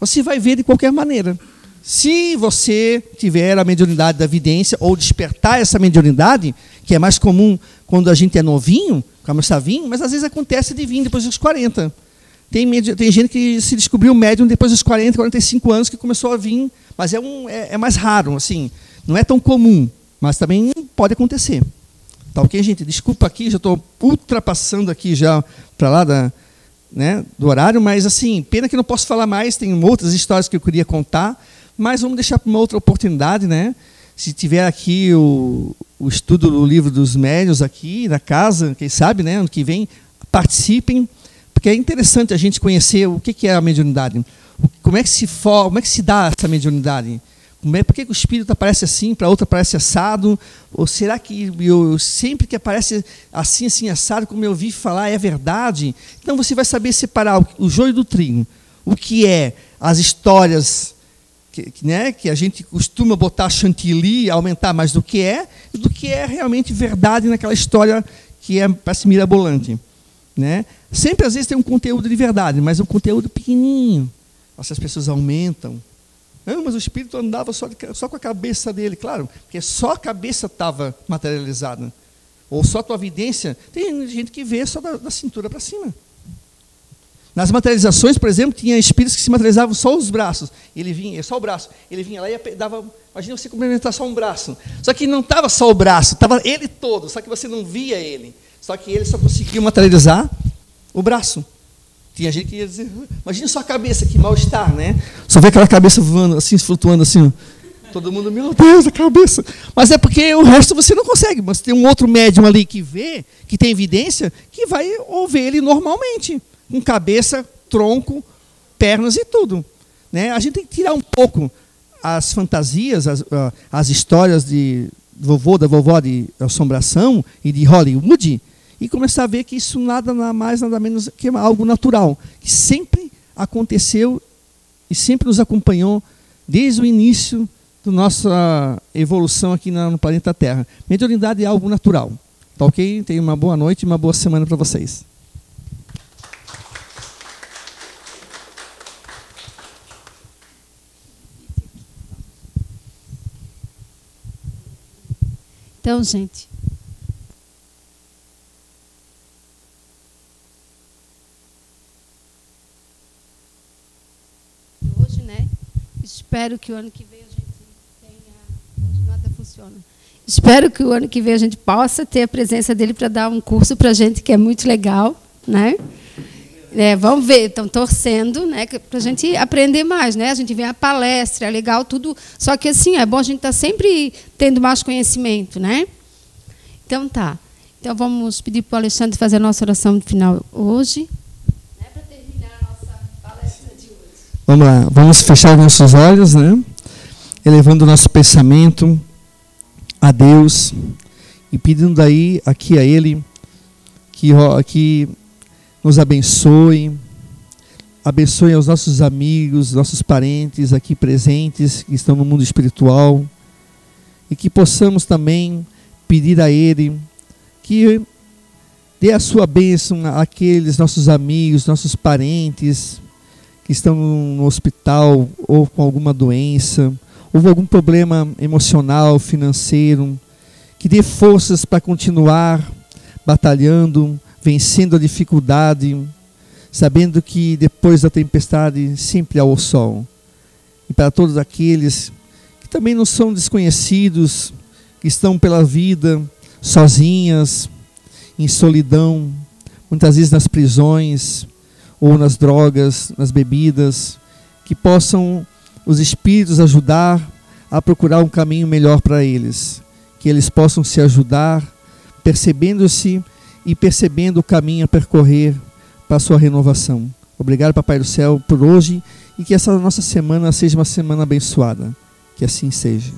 Você vai ver de qualquer maneira. Se você tiver a mediunidade da vidência, ou despertar essa mediunidade, que é mais comum quando a gente é novinho, começa a vir, mas às vezes acontece de vir depois dos 40. Tem gente que se descobriu médium depois dos 40, 45 anos, que começou a vir, mas é mais raro, assim, não é tão comum, mas também pode acontecer. Tá ok, gente? Desculpa aqui, já estou ultrapassando aqui já para lá do horário, mas assim, pena que não posso falar mais, tem outras histórias que eu queria contar, mas vamos deixar para uma outra oportunidade, né? Se tiver aqui o estudo do livro dos médiuns aqui na casa, quem sabe, né? Ano que vem, participem, porque é interessante a gente conhecer o que é a mediunidade. Como é que se dá essa mediunidade? Por que o espírito aparece assim, para outra aparece assado? Ou será que sempre que aparece assim, assado, como eu ouvi falar, é verdade? Então você vai saber separar o joio do trigo. O que é as histórias que a gente costuma botar chantilly, aumentar mais do que é realmente verdade naquela história que parece mirabolante. Né? Sempre, às vezes, tem um conteúdo de verdade, mas é um conteúdo pequenininho. Essas pessoas aumentam. Não, mas o espírito andava só com a cabeça dele. Claro, porque só a cabeça estava materializada. Ou só a tua vidência. Tem gente que vê só da cintura para cima. Nas materializações, por exemplo, tinha espíritos que se materializavam só os braços. Ele vinha, só o braço. Ele vinha lá e dava... Imagina você cumprimentar só um braço. Só que não estava só o braço, estava ele todo, só que você não via ele. Só que ele só conseguia materializar o braço. Tinha gente que ia dizer, imagina só a cabeça, que mal-estar, né? Só vê aquela cabeça voando, assim, flutuando assim. Todo mundo, meu Deus, a cabeça. Mas é porque o resto você não consegue. Mas tem um outro médium ali que vê, que tem evidência, que vai ouvir ele normalmente. Com cabeça, tronco, pernas e tudo. Né? A gente tem que tirar um pouco as fantasias, as histórias de da vovó de assombração e de Hollywood, e começar a ver que isso nada mais, nada menos que algo natural, que sempre aconteceu e sempre nos acompanhou desde o início da nossa evolução aqui no planeta Terra. Mediunidade é algo natural. Tá ok? Tenham uma boa noite e uma boa semana para vocês. Então, gente, hoje, né? Espero que o ano que vem a gente tenha... Hoje nada funciona. Espero que o ano que vem a gente possa ter a presença dele para dar um curso para a gente, que é muito legal, né? Vamos ver, estão torcendo, né, para a gente aprender mais, né? A gente vê a palestra, é legal tudo, só que assim é bom a gente estar sempre tendo mais conhecimento, né? Então tá. Então vamos pedir para o Alexandre fazer a nossa oração final hoje, né, para terminar a nossa palestra de hoje. Vamos lá, vamos fechar nossos olhos, né? Elevando o nosso pensamento a Deus e pedindo daí aqui a Ele que nos abençoe aos nossos amigos, nossos parentes aqui presentes, que estão no mundo espiritual, e que possamos também pedir a Ele que dê a sua bênção àqueles nossos amigos, nossos parentes, que estão no hospital ou com alguma doença, ou algum problema emocional, financeiro, que dê forças para continuar batalhando, vencendo a dificuldade, sabendo que depois da tempestade sempre há o sol. E para todos aqueles que também não são desconhecidos, que estão pela vida sozinhas, em solidão, muitas vezes nas prisões, ou nas drogas, nas bebidas, que possam os Espíritos ajudar a procurar um caminho melhor para eles, que eles possam se ajudar, percebendo-se e percebendo o caminho a percorrer para a sua renovação. Obrigado, Papai do Céu, por hoje, e que essa nossa semana seja uma semana abençoada. Que assim seja.